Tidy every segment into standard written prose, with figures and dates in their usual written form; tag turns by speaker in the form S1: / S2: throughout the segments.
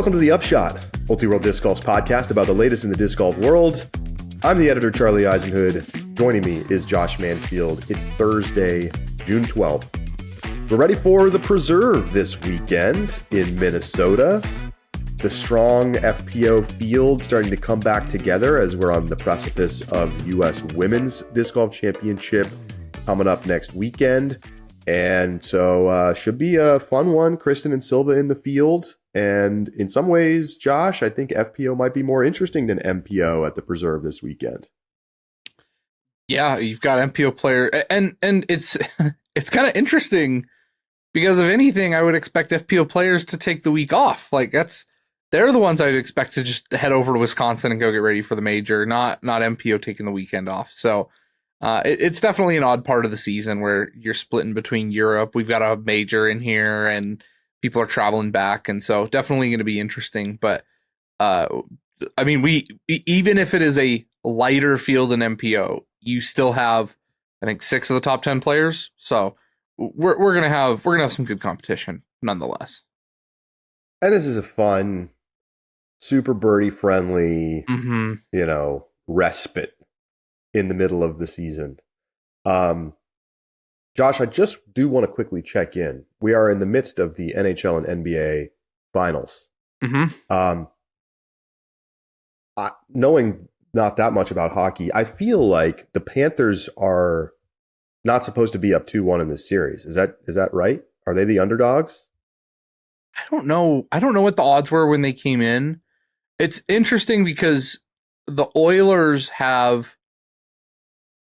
S1: Welcome to the Upshot, Multi-World Disc Golf's podcast about the latest in the disc golf world. I'm the editor, Charlie Eisenhood. Joining me is Josh Mansfield. It's Thursday, June 12th. We're ready for the Preserve this weekend in Minnesota. The strong FPO field starting to come back together as we're on the precipice of U.S. Women's Disc Golf Championship coming up next weekend. And so should be a fun one. Kristen and Silva in the field. And in some ways, Josh, I think FPO might be more interesting than MPO at the Preserve this weekend.
S2: Yeah, you've got MPO player, and it's it's kind of interesting because if anything, I would expect FPO players to take the week off. Like they're the ones I'd expect to just head over to Wisconsin and go get ready for the major, not MPO taking the weekend off. So it's definitely an odd part of the season where you're splitting between Europe. We've got a major in here and people are traveling back. And so definitely going to be interesting. But I mean, we even if it is a lighter field than MPO, you still have, I think, 6 of the top 10 players. So we're gonna have some good competition nonetheless.
S1: And this is a fun, super birdie friendly, respite in the middle of the season. Josh, I just do want to quickly check in. We are in the midst of the NHL and NBA finals. Knowing not that much about hockey, I feel like the Panthers are not supposed to be up 2-1 in this series. Is that right? Are they the underdogs?
S2: I don't know what the odds were when they came in. It's interesting because the Oilers have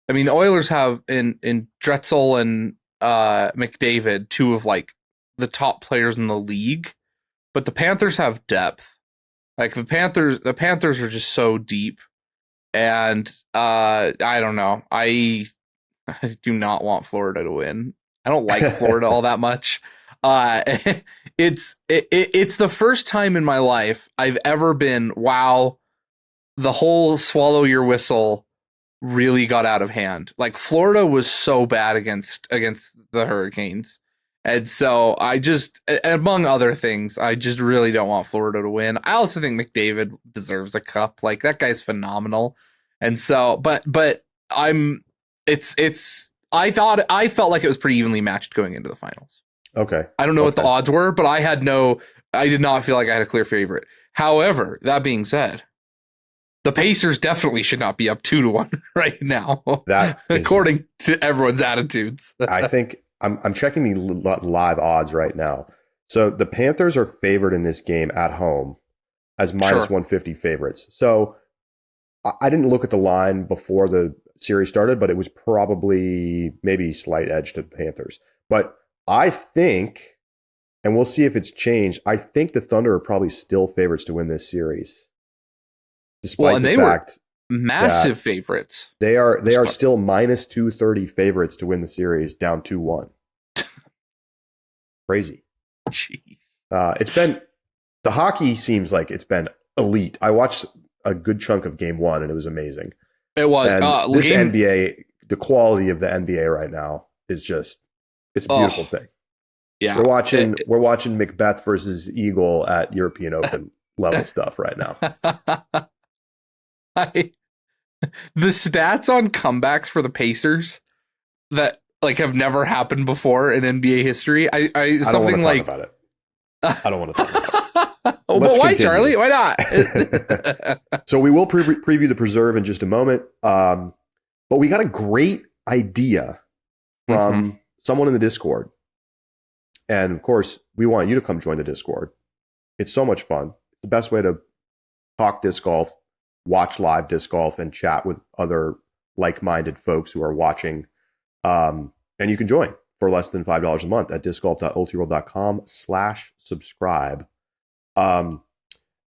S2: in Drexel and McDavid, 2 of like the top players in the league, but the Panthers have depth. Like the Panthers are just so deep, and I don't know. I do not want Florida to win. I don't like Florida all that much. It's the first time in my life I've ever been, wow, the whole swallow your whistle really got out of hand. Like Florida was so bad against the Hurricanes. And so I just, among other things, I just really don't want Florida to win. I also think McDavid deserves a cup. Like that guy's phenomenal. And so, but I felt like it was pretty evenly matched going into the finals.
S1: Okay.
S2: I don't know what the odds were, but I did not feel like I had a clear favorite. However, that being said, the Pacers definitely should not be up 2-1 right now. That is, according to everyone's attitudes.
S1: I think I'm checking the live odds right now. So the Panthers are favored in this game at home as minus 150 favorites. So I didn't look at the line before the series started, but it was probably maybe slight edge to the Panthers. But I think, and we'll see if it's changed, I think the Thunder are probably still favorites to win this series. Despite the fact
S2: were massive favorites.
S1: They are still minus 230 favorites to win the series, down 2-1. Crazy.
S2: Jeez.
S1: The hockey seems like it's been elite. I watched a good chunk of game 1 and it was amazing.
S2: It was.
S1: And this NBA, the quality of the NBA right now is just, it's a beautiful thing.
S2: Yeah.
S1: We're watching Macbeth versus Eagle at European Open level stuff right now.
S2: The stats on comebacks for the Pacers that like have never happened before in NBA history. I don't want to talk
S1: about it. I don't want to talk about it.
S2: But why, continue. Charlie? Why not?
S1: So we will preview the Preserve in just a moment. But we got a great idea from someone in the Discord. And of course, we want you to come join the Discord. It's so much fun. It's the best way to talk disc golf, watch live disc golf, and chat with other like-minded folks who are watching. And you can join for less than $5 a month at discgolf.ultiworld.com/subscribe. And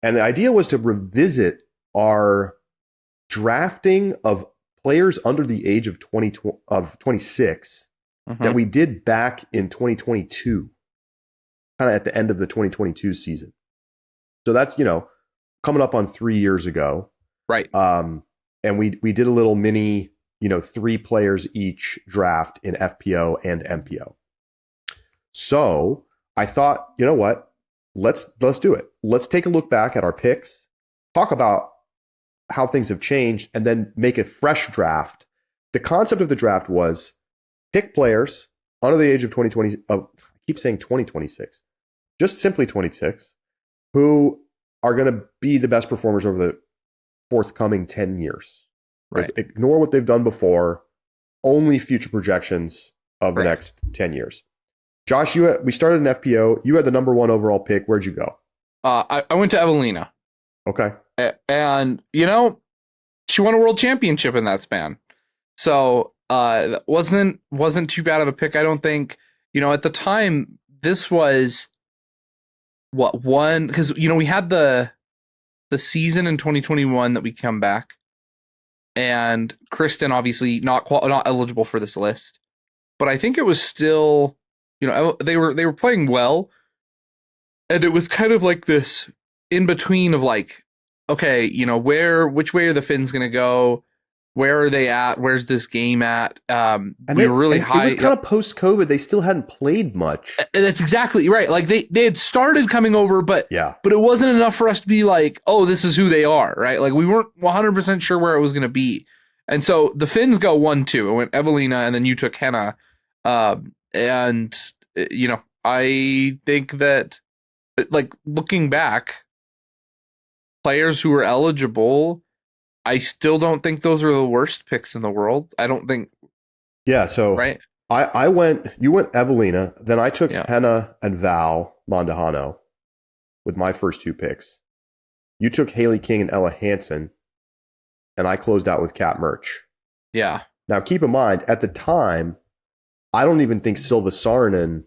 S1: the idea was to revisit our drafting of players under the age of 26 that we did back in 2022, kind of at the end of the 2022 season. So that's, coming up on 3 years ago.
S2: Right.
S1: And we did a little mini, 3 players each draft in FPO and MPO. So I thought, you know what? let's do it. Let's take a look back at our picks, talk about how things have changed, and then make a fresh draft. The concept of the draft was pick players under the age of 2020. I keep saying 2026, just simply 26, who are going to be the best performers over the forthcoming 10 years.
S2: Right.
S1: Ignore what they've done before. Only future projections of the next 10 years. Josh, we started an FPO. You had the number 1 overall pick. Where'd you go?
S2: I went to Evelina.
S1: Okay.
S2: And, she won a world championship in that span. So that wasn't too bad of a pick, I don't think. At the time, this was one, because, we had the season in 2021 that we come back. And Kristen, obviously, not eligible for this list. But I think it was still, they were playing well. And it was kind of like this in between of like, okay, which way are the Finns going to go? Where are they at? Where's this game at? And we were really high.
S1: It was kind of post-COVID. They still hadn't played much.
S2: That's exactly right. Like they had started coming over, but it wasn't enough for us to be like, oh, this is who they are, right? Like we weren't 100% sure where it was going to be. And so the Finns go 1-2. It went Evelina, and then you took Henna. And I think that, like, looking back, players who were eligible, I still don't think those are the worst picks in the world. I don't think.
S1: Yeah. So
S2: right.
S1: You went Evelina, then I took Henna and Val Mondahano with my first 2 picks. You took Haley King and Ella Hansen, and I closed out with Kat Murch.
S2: Yeah.
S1: Now keep in mind, at the time, I don't even think Silva Saarinen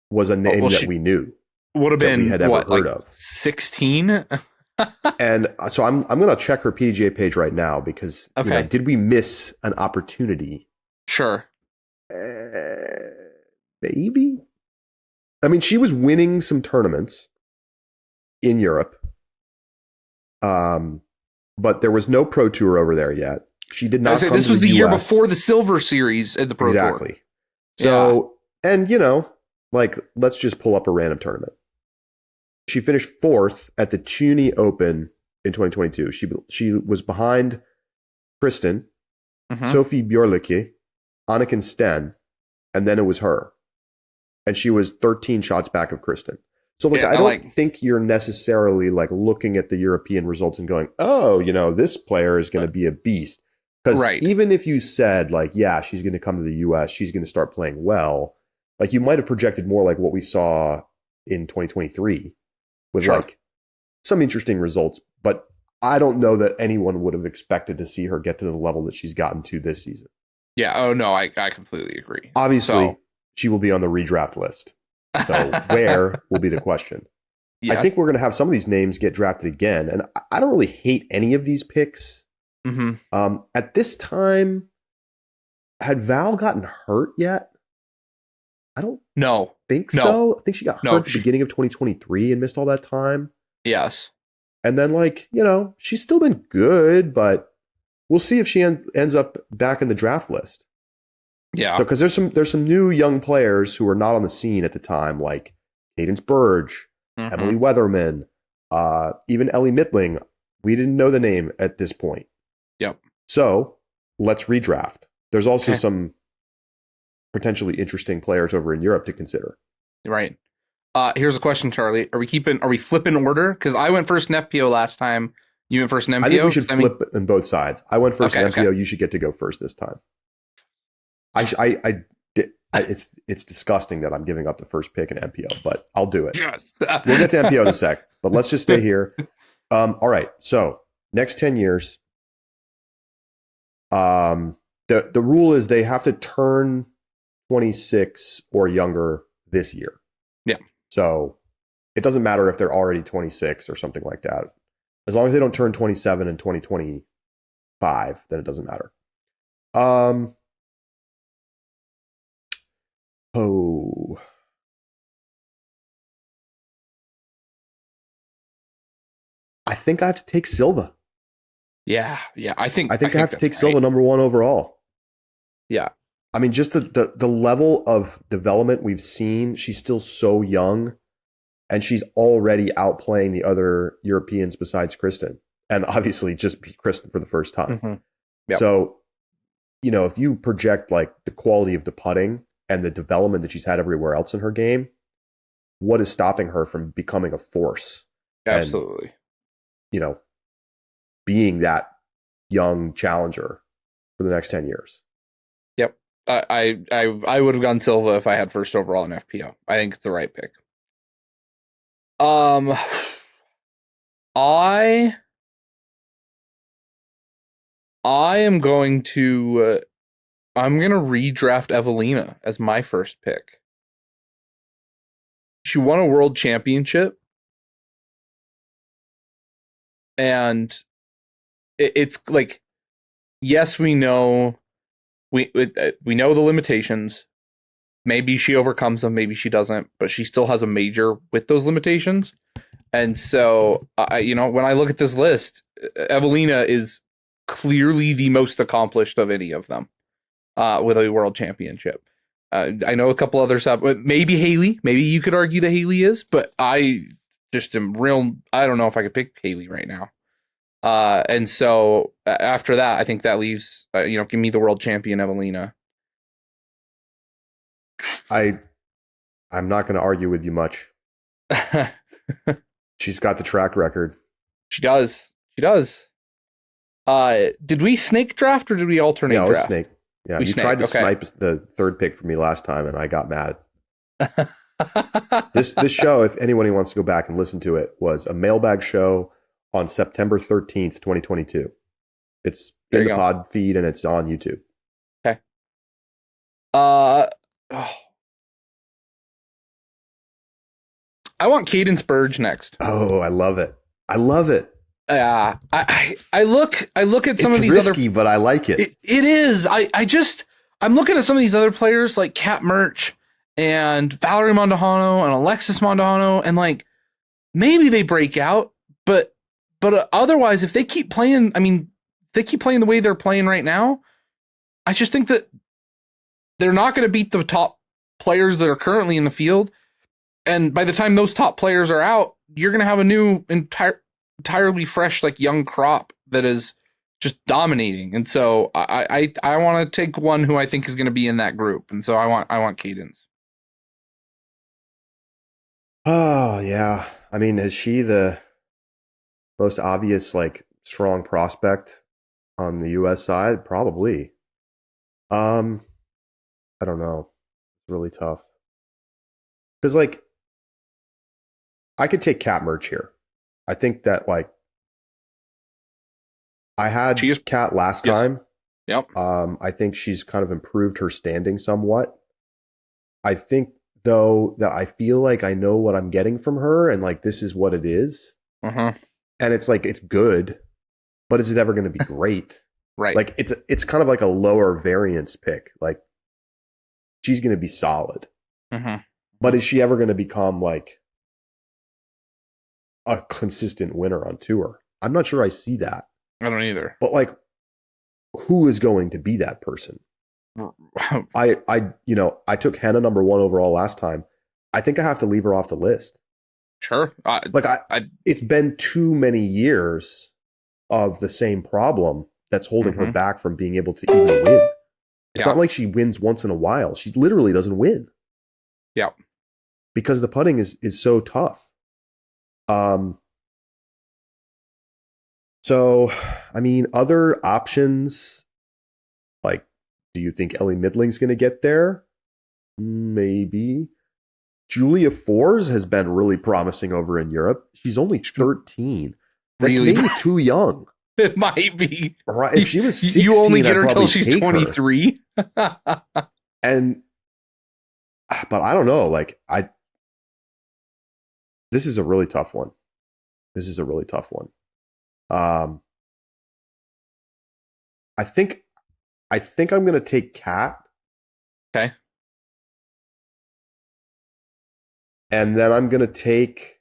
S1: was a name that we knew.
S2: Would have been
S1: we had ever heard of.
S2: 16.
S1: And so I'm going to check her PGA page right now because did we miss an opportunity?
S2: Sure.
S1: Maybe. I mean, she was winning some tournaments in Europe, but there was no Pro Tour over there yet. She did not.
S2: This was the year before the Silver Series at the Pro Tour.
S1: Exactly. So, and let's just pull up a random tournament. She finished 4th at the Tunis Open in 2022. She was behind Kristen, Sophie Björlicke, Anniken Sten, and then it was her. And she was 13 shots back of Kristen. So I don't think you're necessarily looking at the European results and going, oh, this player is going to be a beast. Because even if you said she's going to come to the US, she's going to start playing well, you might have projected more like what we saw in 2023 with some interesting results. But I don't know that anyone would have expected to see her get to the level that she's gotten to this season.
S2: Yeah. Oh, no, I completely agree.
S1: Obviously, she will be on the redraft list. So where will be the question. Yes. I think we're going to have some of these names get drafted again. And I don't really hate any of these picks. At this time, had Val gotten hurt yet? I don't think so. I think she got hurt at the beginning of 2023 and missed all that time.
S2: Yes.
S1: And then she's still been good, but we'll see if she ends up back in the draft list.
S2: Yeah.
S1: Because there's some new young players who are not on the scene at the time, like Cadence Burge, Emily Weatherman, even Ellie Mittling. We didn't know the name at this point.
S2: Yep.
S1: So let's redraft. There's also some potentially interesting players over in Europe to consider.
S2: Right. Here's a question, Charlie. Are we flipping order? Because I went first in FPO last time. You went first in MPO?
S1: I think we should flip on both sides. I went first in MPO. You should get to go first this time. It's disgusting that I'm giving up the first pick in MPO, but I'll do it. Yes. We'll get to MPO in a sec, but let's just stay here. All right. So next 10 years, the rule is they have to turn 26 or younger this year.
S2: Yeah. So
S1: it doesn't matter if they're already 26 or something like that. As long as they don't turn 27 in 2025, then it doesn't matter. I think I have to take Silva.
S2: Yeah. I think
S1: I have to take Silva number 1 overall.
S2: Yeah.
S1: I mean, just the level of development we've seen. She's still so young. and she's already outplaying the other Europeans besides Kristen, and obviously just beat Kristen for the first time.
S2: Mm-hmm. Yep.
S1: So, if you project like the quality of the putting and the development that she's had everywhere else in her game, what is stopping her from becoming a force?
S2: Absolutely.
S1: And, being that young challenger for the next 10 years.
S2: Yep. I would have gone Silva if I had first overall in FPO. I think it's the right pick. I am going to I'm going to redraft Evelina as my first pick. She won a world championship, and it's like, yes, we know the limitations. Maybe she overcomes them, maybe she doesn't, but she still has a major with those limitations. And so, when I look at this list, Evelina is clearly the most accomplished of any of them with a world championship. I know a couple others have, maybe Haley. Maybe you could argue that Haley is, but I just am I don't know if I could pick Haley right now. And so after that, I think that leaves, give me the world champion Evelina.
S1: I'm not going to argue with you much. She's got the track record.
S2: She does. Did we snake draft or did we alternate draft?
S1: Yeah, it was snake. Yeah, you tried to snipe the third pick for me last time, and I got mad. This show, if anyone wants to go back and listen to it, was a mailbag show on September 13th, 2022. It's in the pod feed, and it's on YouTube.
S2: Okay. I want Cadence Burge next.
S1: Oh, I love it.
S2: Yeah, I look at some of these
S1: risky, but I like it.
S2: It is. I'm looking at some of these other players like Kat Mertsch and Valerie Mondahano and Alexis Mondahano, and like maybe they break out, but otherwise, if they keep playing, the way they're playing right now, I just think that they're not going to beat the top players that are currently in the field. And by the time those top players are out, you're going to have a new entirely fresh, like young crop that is just dominating. And so I want to take one who I think is going to be in that group. And so I want Cadence.
S1: Oh yeah. Is she the most obvious, like, strong prospect on the US side? Probably. I don't know. It's really tough. Because, like, I could take Kat Mertsch here. I think that, like, I had Kat last time.
S2: Yep.
S1: I think she's kind of improved her standing somewhat. I think, though, that I feel like I know what I'm getting from her, and, like, this is what it is.
S2: Mm-hmm.
S1: And it's like, it's good, but is it ever going to be great?
S2: Right.
S1: Like, it's kind of like a lower variance pick. Like, she's going to be solid.
S2: Mm-hmm.
S1: But is she ever going to become, like, a consistent winner on tour? I'm not sure I see that.
S2: I don't either.
S1: But, like, who is going to be that person? I took Henna number 1 overall last time. I think I have to leave her off the list.
S2: Sure.
S1: It's been too many years of the same problem that's holding her back from being able to even win. It's not like she wins once in a while. She literally doesn't win.
S2: Yeah.
S1: Because the putting is so tough. So, other options, like, do you think Ellie Midling's going to get there? Maybe. Julia Fours has been really promising over in Europe. She's only 13. That's really maybe too young.
S2: It might be.
S1: Right. If she was 16,
S2: you only get her till she's 23.
S1: But I don't know. Like, this is a really tough one. I think I'm going to take Kat.
S2: Okay.
S1: And then I'm going to take,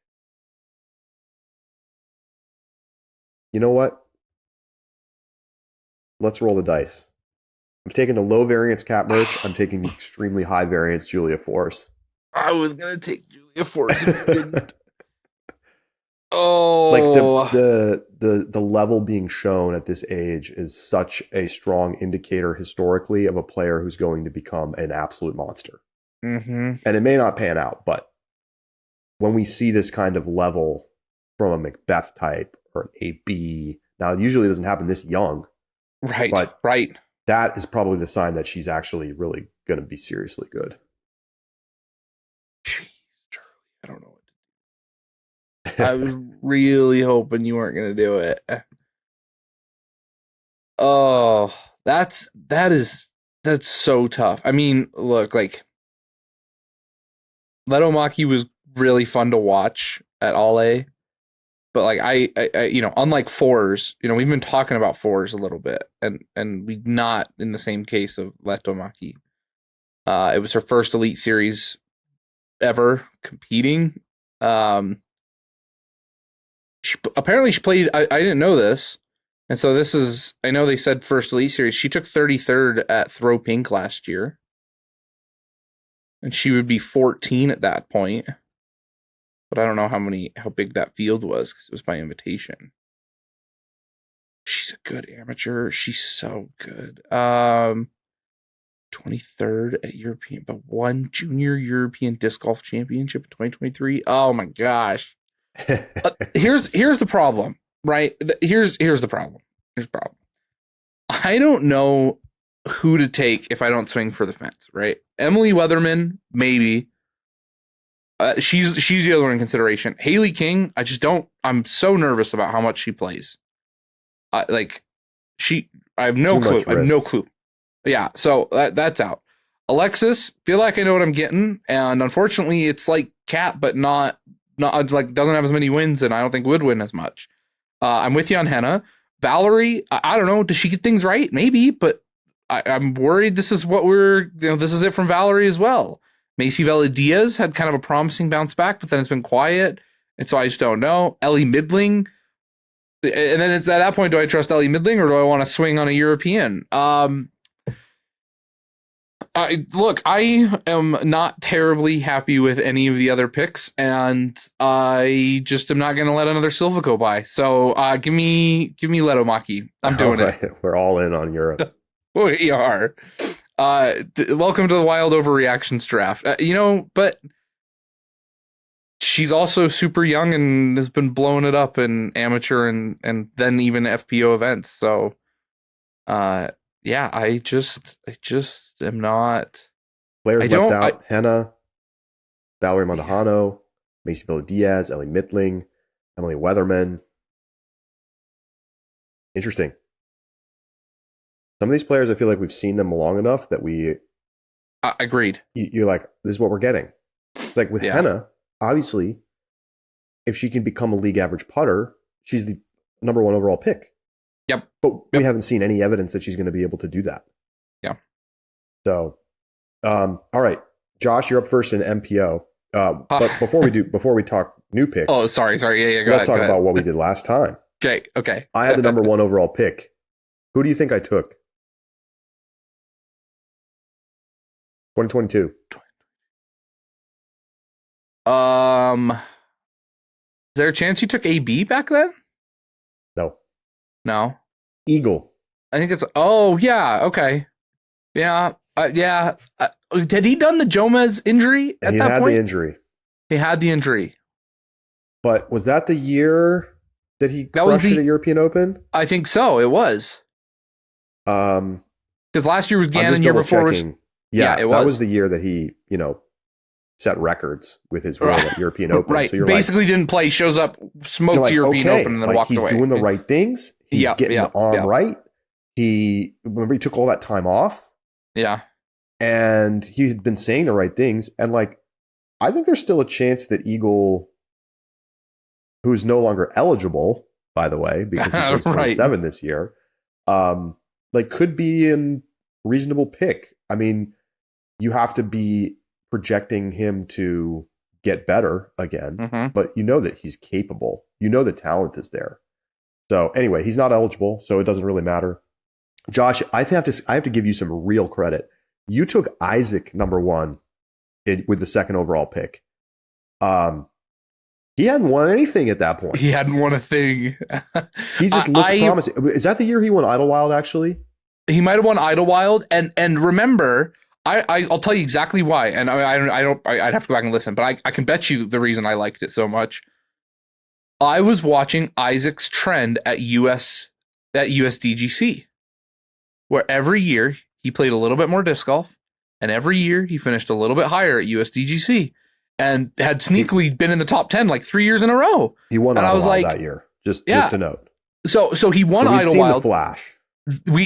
S1: you know what? Let's roll the dice. I'm taking the low variance Kat Mertsch. I'm taking the extremely high variance Julia Force.
S2: I was gonna take Julia Force if you didn't. Oh,
S1: Like the level being shown at this age is such a strong indicator historically of a player who's going to become an absolute monster.
S2: Mm-hmm.
S1: And it may not pan out, but when we see this kind of level from a Macbeth type or an AB, now it usually doesn't happen this young,
S2: Right.
S1: but
S2: right.
S1: that is probably the sign that she's actually really going to be seriously good.
S2: Jeez, Charlie, I don't know what to do. I was really hoping you weren't going to do it. Oh, that's so tough. I mean, look, like Letomaki was really fun to watch at All A, but like I unlike fours, we've been talking about fours a little bit, and we not in the same case of Letomaki. It was her first Elite Series ever competing. Apparently she played. I didn't know this, and so this is. I know they said first Elite Series. She took 33rd at Throw Pink last year, and she would be 14 at that point. But I don't know how big that field was because it was by invitation. She's a good amateur. She's so good. 23rd at European, but won Junior European Disc Golf Championship in 2023. Oh my gosh. Here's the problem, right? Here's the problem. I don't know who to take if I don't swing for the fence, right? Emily Weatherman, maybe. She's the other one in consideration. Haley King, I just don't. I'm so nervous about how much she plays. I have no clue. I have no clue. Yeah, so that's out. Alexis, feel like I know what I'm getting, and unfortunately, it's like Cat, but not like doesn't have as many wins, and I don't think would win as much. I'm with you on Henna. Valerie, I don't know. Does she get things right? Maybe, but I'm worried. This is what this is it from Valerie as well. Macy Vela Diaz had kind of a promising bounce back, but then it's been quiet, and so I just don't know. Ellie Midling, and then it's at that point, do I trust Ellie Midling or do I want to swing on a European? Look, I am not terribly happy with any of the other picks, and I just am not going to let another Silva go by. So give me Letomaki. I'm doing it.
S1: We're all in on Europe.
S2: We are. Welcome to the Wild Overreactions draft. But she's also super young and has been blowing it up in amateur and then even FPO events. So, yeah, I just am not.
S1: Players left out: Henna, Valerie Montejano, Macy Vela Diaz, Ellie Midling, Emily Weatherman. Interesting. Some of these players, I feel like we've seen them long enough that we.
S2: Agreed.
S1: You're like, this is what we're getting. It's like with Henna, obviously, if she can become a league average putter, she's the number 1 overall pick.
S2: Yep.
S1: But we haven't seen any evidence that she's going to be able to do that.
S2: Yeah.
S1: So, all right, Josh, you're up first in MPO. But before we talk new picks.
S2: Oh, sorry. Yeah.
S1: Let's talk about what we did last time.
S2: Okay.
S1: I had the number 1 overall pick. Who do you think I took? 2022.
S2: Is there a chance you took AB back then? No.
S1: Eagle.
S2: I think it's. Oh yeah. Okay. Yeah. Yeah. Had he done the Jomez injury at that point? He had
S1: the injury.
S2: He had the injury.
S1: But was that the year that he crushed it at European Open?
S2: I think so. It was. Because last year was Gannon, year before was.
S1: Yeah, it was. That was the year that he, set records with his role at European Open.
S2: Right.
S1: So you're
S2: basically didn't play, shows up, smokes European Open, and then walks away.
S1: He's doing the right things. He's getting the arm right. Remember he took all that time off.
S2: Yeah.
S1: And he had been saying the right things. And I think there's still a chance that Eagle, who's no longer eligible, by the way, because he turns 27 this year, could be a reasonable pick. I mean, you have to be projecting him to get better again, but that he's capable. The talent is there. So anyway, he's not eligible, so it doesn't really matter. Josh, I have to give you some real credit. You took Isaac number 1 with the second overall pick. He hadn't won anything at that point.
S2: He hadn't won a thing.
S1: He just looked promising. Is that the year he won Idlewild, actually?
S2: He might have won Idlewild. And remember, I'll tell you exactly why. And I'd have to go back and listen, but I can bet you the reason I liked it so much. I was watching Isaac's trend at USDGC, where every year he played a little bit more disc golf, and every year he finished a little bit higher at USDGC. And had sneakily been in the top 10 like 3 years in a row.
S1: He won Idlewild that year. Just a note.
S2: So he won Idlewild. Seen the
S1: flash.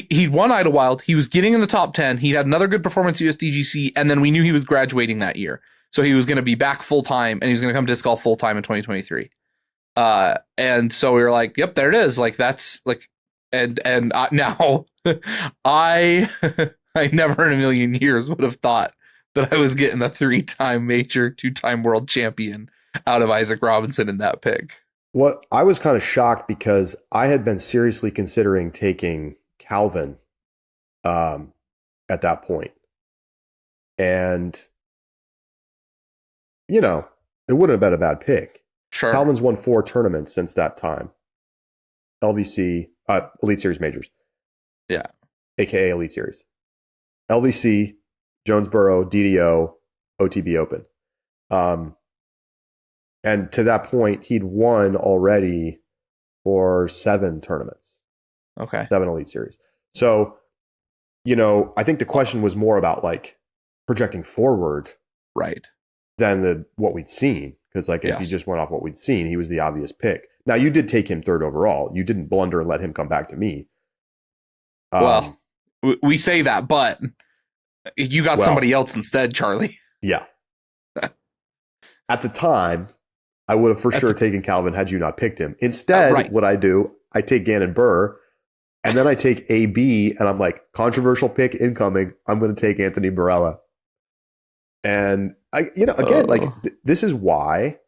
S2: He won Idlewild. He was getting in the top 10. He had another good performance at USDGC, and then we knew he was graduating that year. So he was going to be back full time, and he was going to come disc golf full time in 2023. And so we were like, "Yep, there it is." Like that's like, now I never in a million years would have thought that I was getting a 3-time major, 2-time world champion out of Isaac Robinson in that pick.
S1: Well, I was kind of shocked because I had been seriously considering taking Calvin at that point. And, it wouldn't have been a bad pick.
S2: Sure.
S1: Calvin's won 4 tournaments since that time. LVC, Elite Series majors.
S2: Yeah.
S1: AKA Elite Series. LVC, Jonesboro, DDO, OTB Open. And to that point, he'd won already for 7 tournaments.
S2: Okay.
S1: 7 Elite Series. So, I think the question was more about like projecting forward.
S2: Right.
S1: Than what we'd seen. Because if you just went off what we'd seen, he was the obvious pick. Now, you did take him 3rd overall. You didn't blunder and let him come back to me.
S2: Well, we say that, but you got somebody else instead, Charlie.
S1: Yeah. At the time, I would have for sure taken Calvin had you not picked him. Instead, what I do, I take Gannon Burr, and then I take AB, and I'm like, controversial pick incoming. I'm going to take Anthony Barella. And, this is why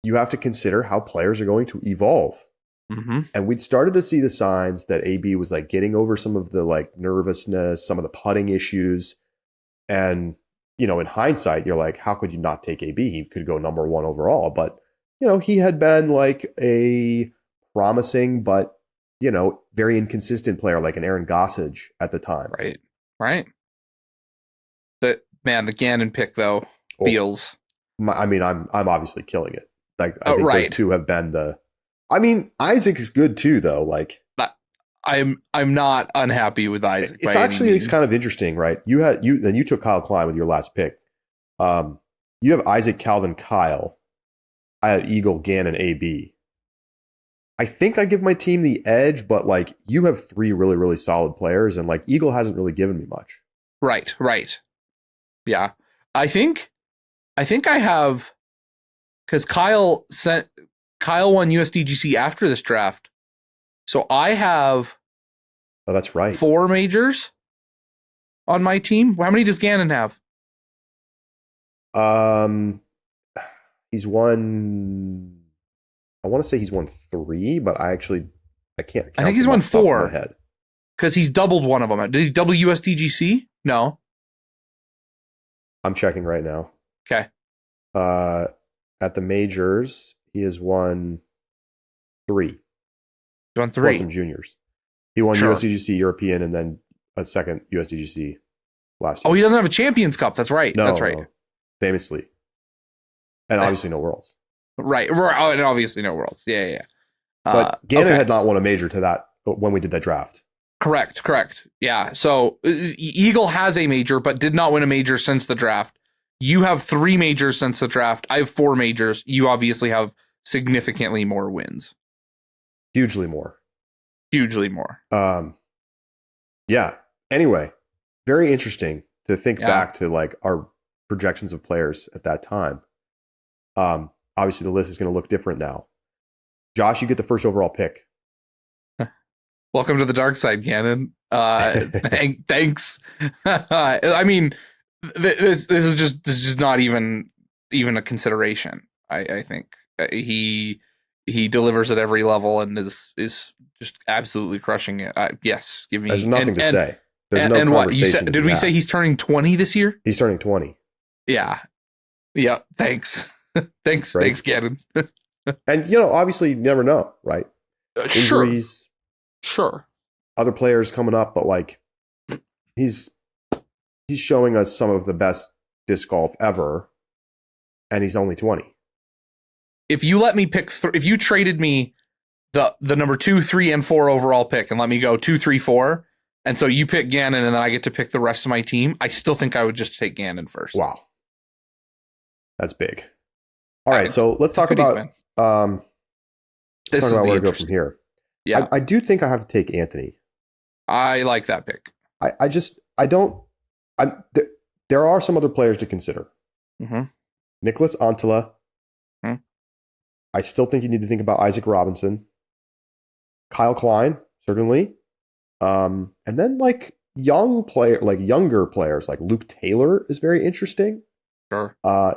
S1: you have to consider how players are going to evolve.
S2: Mm-hmm.
S1: And we'd started to see the signs that AB was like getting over some of the like nervousness, some of the putting issues. And, in hindsight, you're like, how could you not take AB? He could go number 1 overall. But, he had been like a promising, but, very inconsistent player, like an Aaron Gossage at the time.
S2: Right. The Gannon pick though feels.
S1: I'm obviously killing it. Like I think those two have been the. Isaac is good too, though. Like
S2: I'm not unhappy with Isaac.
S1: It's kind of interesting, right? You took Kyle Klein with your last pick. You have Isaac, Calvin, Kyle. I had Eagle, Gannon, AB. I think I give my team the edge, but like you have 3 really, really solid players, and like Eagle hasn't really given me much.
S2: Right. Yeah, I think I have, because Kyle won USDGC after this draft, so I have.
S1: Oh, that's right.
S2: 4 majors on my team. How many does Gannon have?
S1: He's won. I want to say he's won 3, but I can't.
S2: I think he's won 4 because he's doubled one of them. Did he double USDGC? No.
S1: I'm checking right now.
S2: Okay.
S1: At the majors, he has won 3.
S2: He won 3.
S1: Plus some juniors. He won USDGC European and then a second USDGC last year.
S2: Oh, he doesn't have a Champions Cup. That's right. That's right.
S1: No. Famously. And obviously no Worlds.
S2: Right. Oh, and obviously no Worlds. Yeah.
S1: But Gannon had not won a major to that when we did that draft.
S2: Correct. Yeah. So Eagle has a major, but did not win a major since the draft. You have 3 majors since the draft. I have 4 majors. You obviously have significantly more wins.
S1: Hugely more. Yeah. Anyway, very interesting to think back to like our projections of players at that time. Obviously the list is going to look different now. Josh, you get the first overall pick.
S2: Welcome to the dark side, Gannon. Thanks. I mean, this is just not even a consideration. I think he delivers at every level and is just absolutely crushing it. Yes, give me.
S1: There's nothing to say. There's no
S2: and
S1: conversation.
S2: What you said? Did we say he's turning 20 this year?
S1: He's turning 20.
S2: Yeah. Yeah. Thanks. Thanks, Gannon.
S1: And, obviously you never know, right?
S2: Sure.
S1: Injuries,
S2: Sure.
S1: other players coming up, but like he's showing us some of the best disc golf ever, and he's only 20.
S2: If you let me pick, if you traded me the number 2, 3, and 4 overall pick and let me go 2, 3, 4, and so you pick Gannon and then I get to pick the rest of my team, I still think I would just take Gannon first.
S1: Wow. That's big. All right, so let's talk about
S2: this is
S1: where to go from here.
S2: Yeah.
S1: I do think I have to take Anthony.
S2: I like that pick.
S1: There are some other players to consider.
S2: Mm-hmm.
S1: Nicholas Antela.
S2: Hmm.
S1: I still think you need to think about Isaac Robinson. Kyle Klein, certainly. And then like younger players like Luke Taylor is very interesting.
S2: Sure.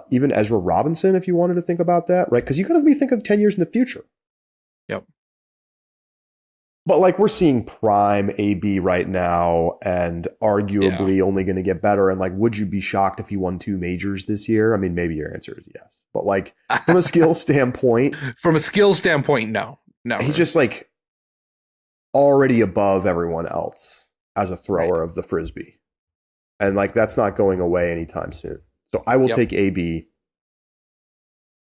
S1: Even Ezra Robinson, if you wanted to think about that, right? Because you got to be thinking of 10 years in the future.
S2: Yep.
S1: But like we're seeing prime AB right now and arguably only going to get better. And like, would you be shocked if he won 2 majors this year? I mean, maybe your answer is yes. But like from a skill standpoint.
S2: No.
S1: He's just like already above everyone else as a thrower of the Frisbee. And like, that's not going away anytime soon. So I will take AB.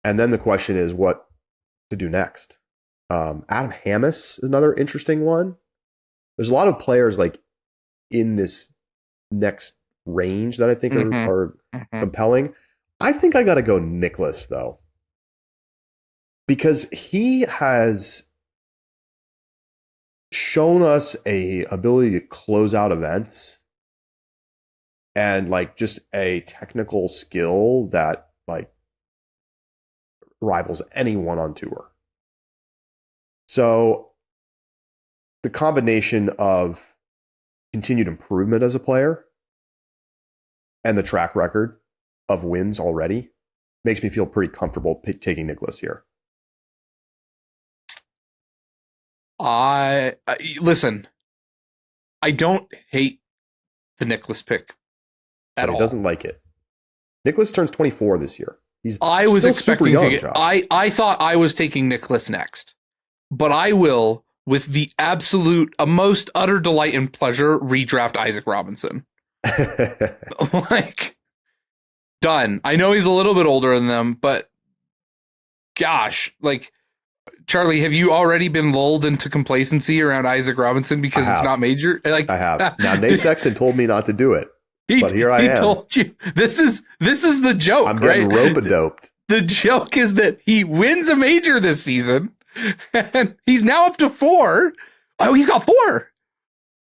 S1: And then the question is what to do next. Adam Hammis is another interesting one. There's a lot of players like in this next range that I think are compelling. I think I got to go Nicholas though, because he has shown us a ability to close out events and like just a technical skill that like rivals anyone on tour. So the combination of continued improvement as a player and the track record of wins already makes me feel pretty comfortable taking Nicholas here.
S2: Listen, I don't hate the Nicholas pick at all.
S1: He doesn't like it. Nicholas turns 24 this year.
S2: I was expecting to get. I thought I was taking Nicholas next. But I will, with the absolute, most utter delight and pleasure, redraft Isaac Robinson. Like, done. I know he's a little bit older than them, but gosh, like, Charlie, have you already been lulled into complacency around Isaac Robinson because it's not major? Like,
S1: I have. Now, Nate Sexton told me not to do it, but here I am. He told
S2: you. This is the joke,
S1: I'm getting rope-a-doped.
S2: The joke is that he wins a major this season. And he's now up to 4. Oh, he's got 4.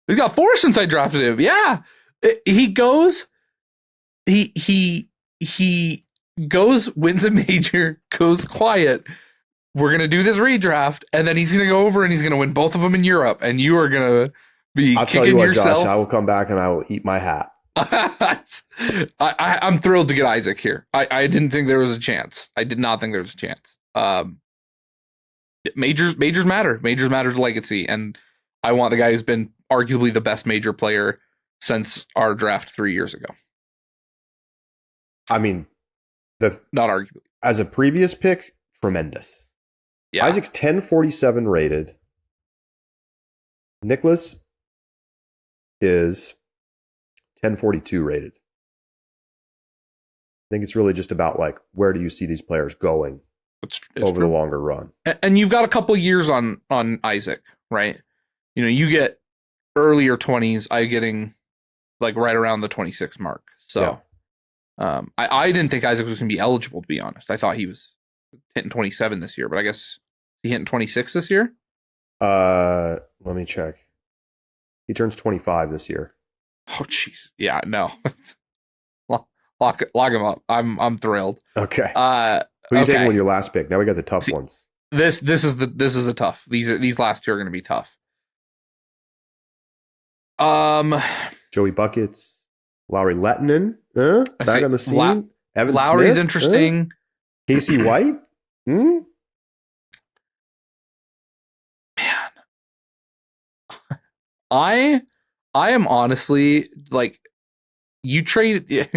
S2: He's got 4 since I drafted him. Yeah. He goes, he goes, wins a major, goes quiet. We're going to do this redraft. And then he's going to go over and he's going to win both of them in Europe. And you are going to be
S1: I'll
S2: kicking
S1: tell you what,
S2: yourself.
S1: Josh, I will come back and I will eat my hat.
S2: I'm thrilled to get Isaac here. I didn't think there was a chance. I did not think there was a chance. Majors matter. Majors matter to legacy, and I want the guy who's been arguably the best major player since our draft 3 years ago.
S1: I mean,
S2: not arguably.
S1: As a previous pick, tremendous. Yeah. Isaac's 1047 rated. Nicholas is 1042 rated. I think it's really just about like where do you see these players going? It's over the longer run.
S2: And you've got a couple years on Isaac, right? You get earlier 20s, I getting like right around the 26 mark. So I didn't think Isaac was going to be eligible, to be honest. I thought he was hitting 27 this year, but I guess he hitting 26 this year?
S1: Let me check. He turns 25 this year.
S2: Oh, jeez. Yeah, no. Lock him up. I'm thrilled.
S1: Okay. Who are you taking with your last pick? Now we got the tough ones.
S2: This is a tough. These last 2 are going to be tough.
S1: Joey Buckets, Lowry Lettinen, back on the scene. Evan
S2: Lowry's
S1: Smith,
S2: interesting.
S1: Casey White. Man,
S2: I am honestly like, you trade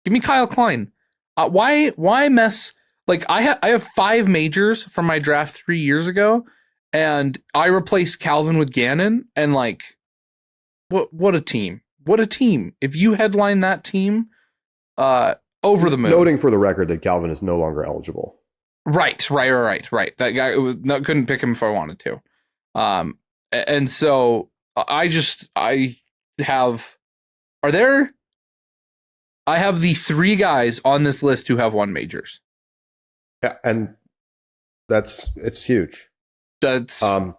S2: Give me Kyle Klein. Why mess? Like I have 5 majors from my draft 3 years ago, and I replaced Calvin with Gannon, and like, what a team! What a team! If you headline that team, over the moon.
S1: Noting for the record that Calvin is no longer eligible. Right.
S2: That guy couldn't pick him if I wanted to. And so I have the 3 guys on this list who have won majors.
S1: Yeah, and it's huge.
S2: That's
S1: I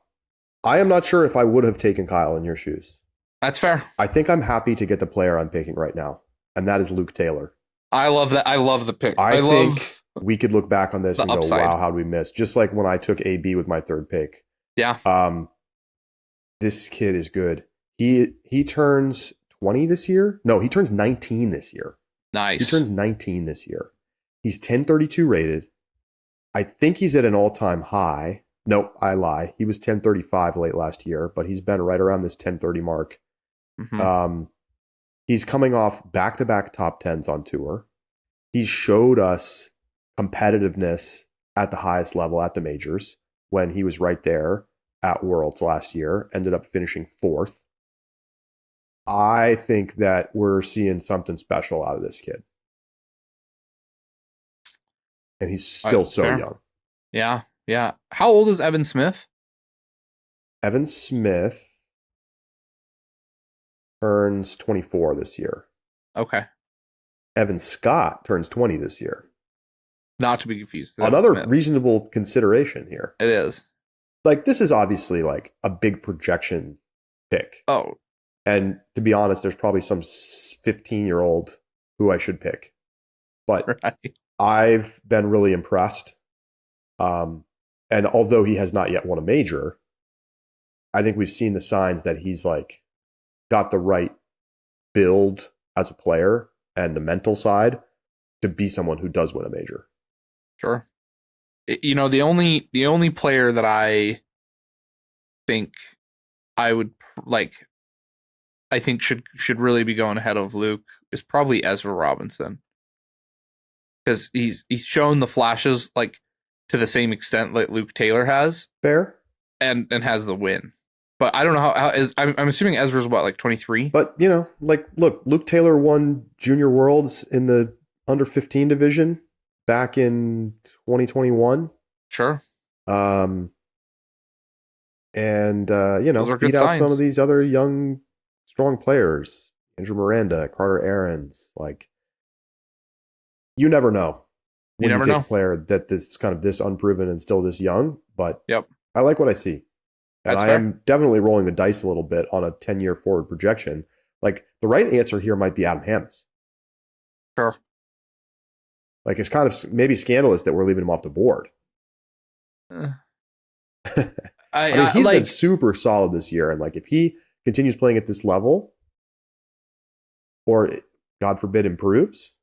S1: am not sure if I would have taken Kyle in your shoes.
S2: That's fair.
S1: I think I'm happy to get the player I'm picking right now, and that is Luke Taylor.
S2: I love that. I love the pick.
S1: I think we could look back on this and go, wow, how did we miss? Just like when I took AB with my 3rd pick.
S2: Yeah.
S1: This kid is good. He turns 20 this year. No, he turns 19 this year.
S2: Nice.
S1: He turns 19 this year. He's 1032 rated. I think he's at an all-time high. Nope, I lie. He was 1035 late last year, but he's been right around this 1030 mark. Mm-hmm. He's coming off back-to-back top 10s on tour. He showed us competitiveness at the highest level at the majors when he was right there at Worlds last year, ended up finishing 4th. I think that we're seeing something special out of this kid. And he's still so young.
S2: Yeah. How old is Evan Smith?
S1: Evan Smith turns 24 this year.
S2: Okay.
S1: Evan Scott turns 20 this year.
S2: Not to be confused.
S1: Another reasonable consideration here.
S2: It is.
S1: Like, this is obviously like a big projection pick.
S2: Oh.
S1: And to be honest, there's probably some 15-year-old who I should pick. But right. I've been really impressed. And although he has not yet won a major, I think we've seen the signs that he's like got the right build as a player and the mental side to be someone who does win a major.
S2: Sure. You know, the only player that I think I would like, I think should really be going ahead of Luke is probably Ezra Robinson, because he's shown the flashes like to the same extent like Luke Taylor has.
S1: Fair.
S2: And has the win. But I don't know how is I'm assuming Ezra's what, like 23?
S1: But you know, like look, Luke Taylor won Junior Worlds in the under 15 division back in 2021.
S2: Sure.
S1: And you know, beat out
S2: signs.
S1: some of these other young, strong players. Andrew Miranda, Carter Aarons. Like, you never know.
S2: You never know.
S1: A player that this kind of this unproven and still this young, but
S2: yep.
S1: I like what I see. And
S2: That's
S1: I
S2: fair.
S1: am definitely rolling the dice a little bit on a 10-year forward projection. Like, the right answer here might be Adam Hammes.
S2: Sure.
S1: Like, it's kind of maybe scandalous that we're leaving him off the board. I mean, he's been super solid this year. And like, if he continues playing at this level, or God forbid improves.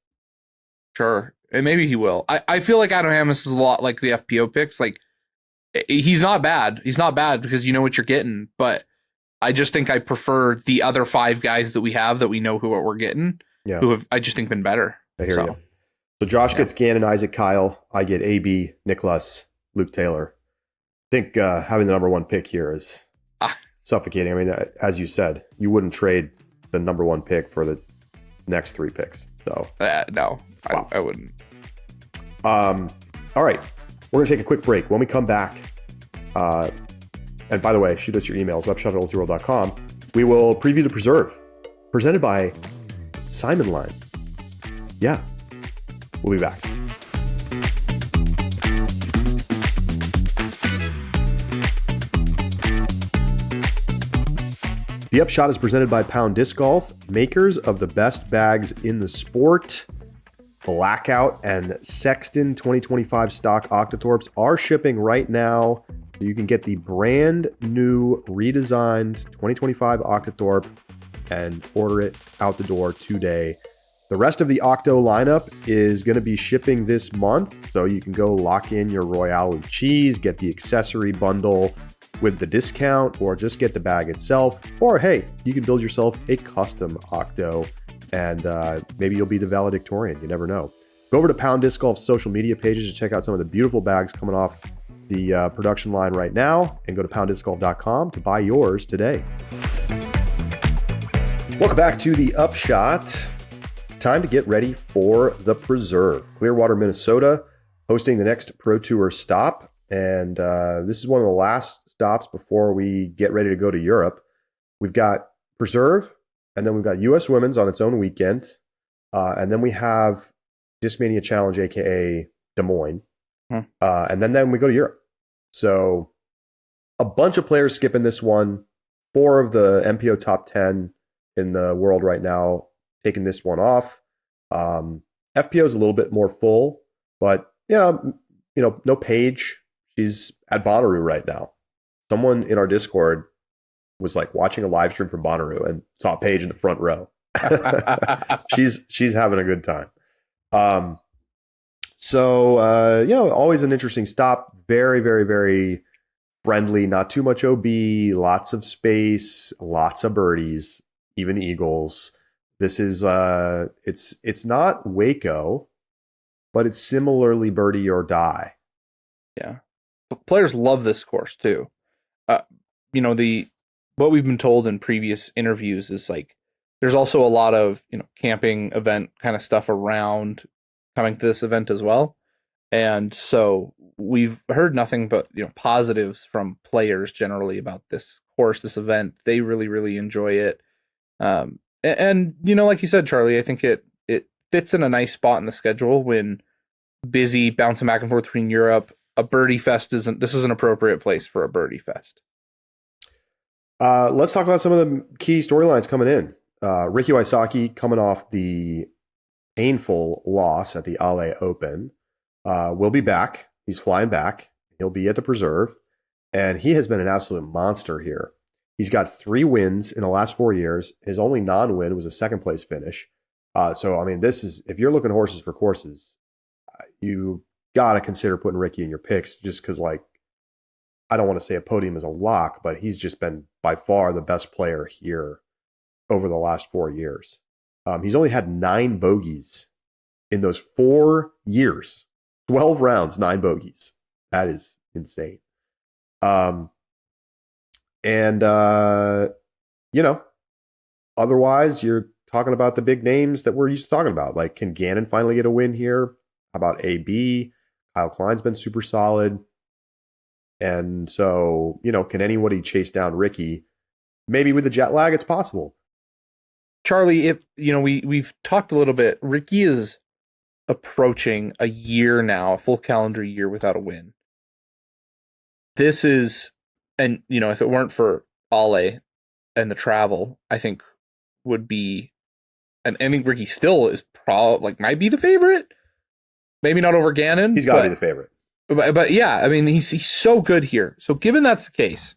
S2: Sure. And maybe he will. I feel like Adam Hammes is a lot like the FPO picks. Like, he's not bad. He's not bad because you know what you're getting. But I just think I prefer the other 5 guys that we have that we know what we're getting.
S1: Yeah.
S2: Who have, I just think, been better.
S1: I hear you. So Josh gets Gannon, Isaac, Kyle. I get AB, Nicholas, Luke Taylor. I think having the number 1 pick here is suffocating. I mean, as you said, you wouldn't trade the number 1 pick for the next 3 picks. So
S2: no, wow. I wouldn't.
S1: All right, we're gonna take a quick break. When we come back, and by the way, shoot us your emails, upshot@ultiworld.com. We will preview the Preserve, presented by Simon Line. Yeah, we'll be back. The Upshot is presented by Pound Disc Golf, makers of the best bags in the sport. Blackout and Sexton 2025 stock Octothorpes are shipping right now. So you can get the brand new redesigned 2025 Octothorpe and order it out the door today. The rest of the Octo lineup is going to be shipping this month. So you can go lock in your Royale with cheese, get the accessory bundle with the discount, or just get the bag itself. Or hey, you can build yourself a custom Octo and maybe you'll be the valedictorian. You never know. Go over to Pound Disc Golf's social media pages to check out some of the beautiful bags coming off the production line right now, and go to pounddiscgolf.com to buy yours today. Welcome back to the Upshot. Time to get ready for the Preserve. Clearwater, Minnesota, hosting the next Pro Tour stop. And this is one of the last stops before we get ready to go to Europe. We've got Preserve, and then we've got U.S. Women's on its own weekend. And then we have Discmania Challenge, a.k.a. Des Moines. And then we go to Europe. So a bunch of players skipping this one. 4 of the MPO top 10 in the world right now taking this one off. FPO is a little bit more full, but no Paige. She's at Bonnaroo right now. Someone in our Discord was like watching a live stream from Bonnaroo and saw Paige in the front row. She's having a good time. Always an interesting stop. Very, very, very friendly. Not too much OB. Lots of space. Lots of birdies. Even eagles. This is it's not Waco, but it's similarly birdie or die.
S2: Yeah, players love this course too. What we've been told in previous interviews is like there's also a lot of camping event kind of stuff around coming to this event as well. And so we've heard nothing but positives from players generally about this course, this event. They really, really enjoy it. And like you said, Charlie, I think it fits in a nice spot in the schedule when busy, bouncing back and forth between Europe. A birdie fest this is an appropriate place for a birdie fest.
S1: Let's talk about some of the key storylines coming in. Ricky Wysocki coming off the painful loss at the Ale Open. Will be back. He's flying back. He'll be at the Preserve. And he has been an absolute monster here. He's got 3 wins in the last 4 years. His only non-win was a second place finish. This is, if you're looking horses for courses, you got to consider putting Ricky in your picks just because, I don't want to say a podium is a lock, but he's just been by far the best player here over the last 4 years. He's only had 9 bogeys in those 4 years. 12 rounds, 9 bogeys. That is insane. Otherwise, you're talking about the big names that we're used to talking about. Like, can Gannon finally get a win here? How about AB? Kyle Klein's been super solid. And so, can anybody chase down Ricky? Maybe with the jet lag, it's possible.
S2: Charlie, if we've talked a little bit, Ricky is approaching a year now, a full calendar year without a win. This is, and if it weren't for Ale and the travel, I think would be, and I think Ricky still is probably might be the favorite. Maybe not over Gannon.
S1: He's got to be the favorite.
S2: But yeah, he's so good here. So given that's the case,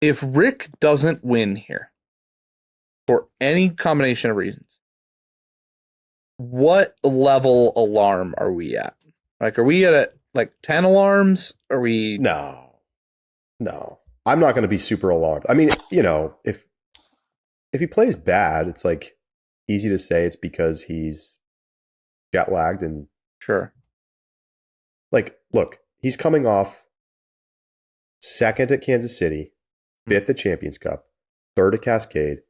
S2: if Rick doesn't win here for any combination of reasons, what level alarm are we at? Are we at 10 alarms? Are we?
S1: No. I'm not going to be super alarmed. If he plays bad, it's easy to say it's because he's jet lagged and
S2: sure.
S1: Look, he's coming off 2nd at Kansas City, 5th at Champions Cup, 3rd at Cascade,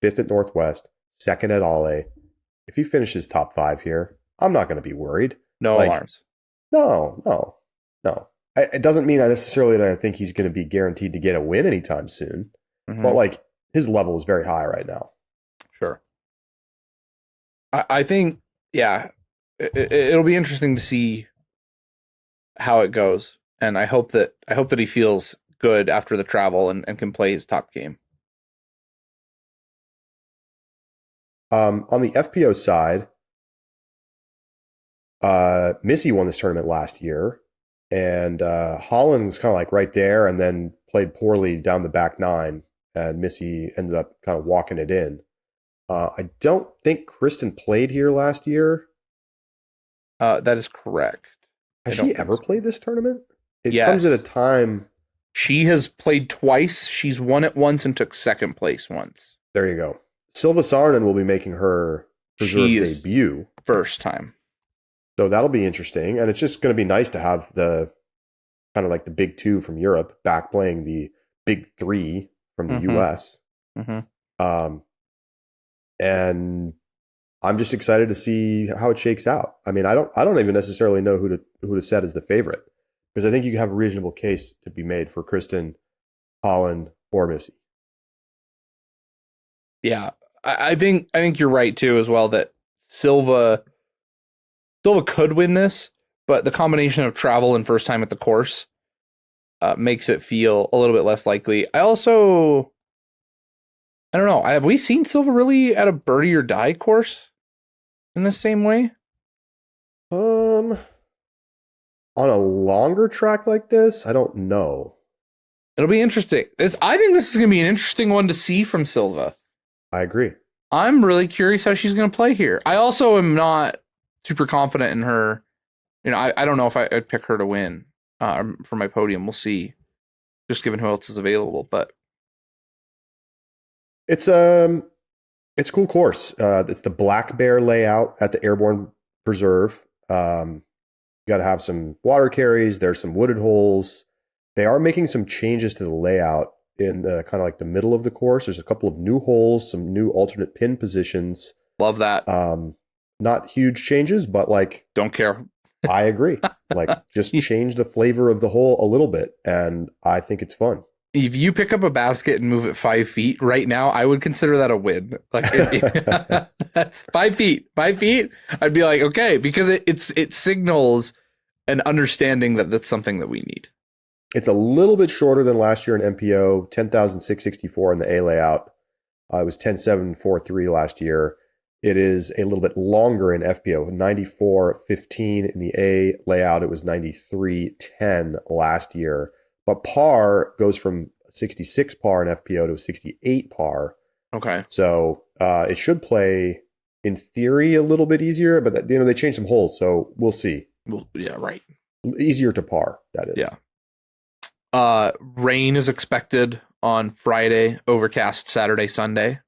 S1: 5th at Northwest, 2nd at Ale. If he finishes top 5 here, I'm not going to be worried.
S2: No alarms.
S1: No. It doesn't mean necessarily that I think he's going to be guaranteed to get a win anytime soon. Mm-hmm. But his level is very high right now.
S2: Sure. I think, yeah, it'll be interesting to see how it goes, and I hope that he feels good after the travel and can play his top game.
S1: On the FPO side, Missy won this tournament last year, and Holland was kind of right there, and then played poorly down the back 9, and Missy ended up kind of walking it in. I don't think Kristen played here last year.
S2: That is correct.
S1: Has she ever played this tournament? It
S2: yes.
S1: comes at a time.
S2: She has played twice. She's won it once and took second place once.
S1: There you go. Silva Saarinen will be making her preserve debut.
S2: First time.
S1: So that'll be interesting. And it's just going to be nice to have the kind of like the big two from Europe back playing the big three from the US. And I'm just excited to see how it shakes out. I mean, I don't even necessarily know who to set as the favorite, because I think you have a reasonable case to be made for Kristen, Holland, or Missy.
S2: Yeah, I think you're right too as well, that Silva could win this, but the combination of travel and first time at the course makes it feel a little bit less likely. I don't know. Have we seen Silva really at a birdie or die course in the same way?
S1: On a longer track like this, I don't know.
S2: It'll be interesting. I think this is going to be an interesting one to see from Silva.
S1: I agree.
S2: I'm really curious how she's going to play here. I also am not super confident in her. You know, I don't know if I'd pick her to win for my podium. We'll see, just given who else is available. But
S1: it's a cool course. It's the Black Bear layout at the Airborne Preserve. You got to have some water carries. There's some wooded holes. They are making some changes to the layout in the kind of like the middle of the course. There's a couple of new holes, some new alternate pin positions.
S2: Love that.
S1: Not huge changes, but like,
S2: don't care.
S1: I agree. Like, just change the flavor of the hole a little bit, and I think it's fun.
S2: If you pick up a basket and move it 5 feet right now, I would consider that a win. Like, that's 5 feet. 5 feet. I'd be like, okay, because it signals an understanding that that's something that we need.
S1: It's a little bit shorter than last year in MPO, 10,664 in the A layout. It was 10,743 last year. It is a little bit longer in FPO, 9415 in the A layout. It was 9310 last year. But par goes from 66 par in FPO to 68 par.
S2: Okay.
S1: So it should play, in theory, a little bit easier, but they changed some holes, so we'll see.
S2: Well, yeah, right.
S1: Easier to par, that is.
S2: Yeah. Rain is expected on Friday, overcast Saturday, Sunday.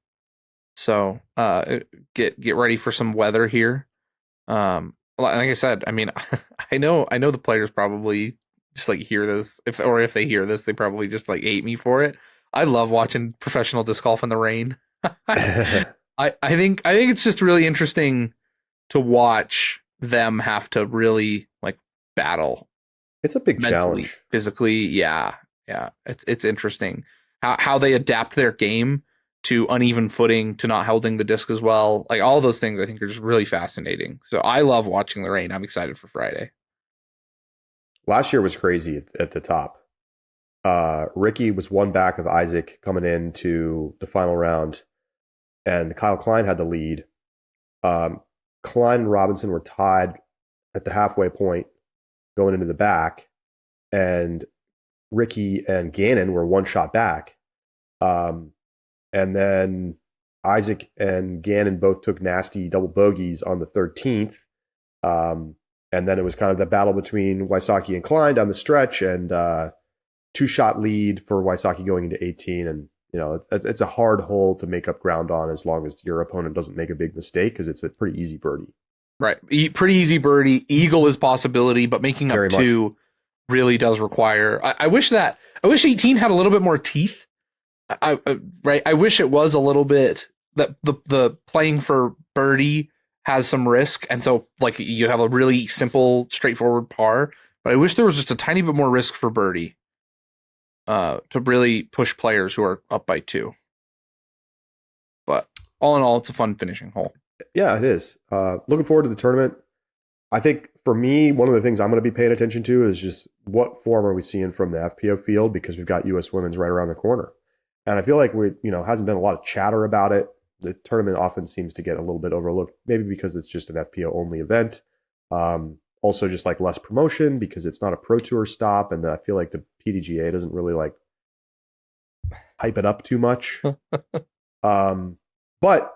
S2: So get ready for some weather here. Like I said, I mean, I know the players probably just like hear this, if they hear this, they probably just like hate me for it. I love watching professional disc golf in the rain. I think it's just really interesting to watch them have to really like battle.
S1: It's a big
S2: mentally,
S1: challenge.
S2: Physically, yeah. It's interesting how they adapt their game to uneven footing, to not holding the disc as well. Like, all those things I think are just really fascinating. So I love watching the rain. I'm excited for Friday.
S1: Last year was crazy at the top. Ricky was one back of Isaac coming into the final round, and Kyle Klein had the lead. Klein and Robinson were tied at the halfway point going into the back, and Ricky and Gannon were one shot back. And then Isaac and Gannon both took nasty double bogeys on the 13th. And then it was kind of the battle between Wysocki and Klein down the stretch, and 2-shot lead for Wysocki going into 18. And, it's a hard hole to make up ground on as long as your opponent doesn't make a big mistake, because it's a pretty easy birdie.
S2: Right. Pretty easy birdie. Eagle is possibility, but making up two really does require. I wish 18 had a little bit more teeth. I wish it was a little bit that the playing for birdie has some risk, and so like you have a really simple, straightforward par. But I wish there was just a tiny bit more risk for birdie, to really push players who are up by 2. But all in all, it's a fun finishing hole.
S1: Yeah, it is. Looking forward to the tournament. I think for me, one of the things I'm going to be paying attention to is just what form are we seeing from the FPO field, because we've got U.S. women's right around the corner. And I feel like hasn't been a lot of chatter about it. The tournament often seems to get a little bit overlooked, maybe because it's just an FPO only event. Also just like less promotion because it's not a Pro Tour stop. And I feel like the PDGA doesn't really like hype it up too much. But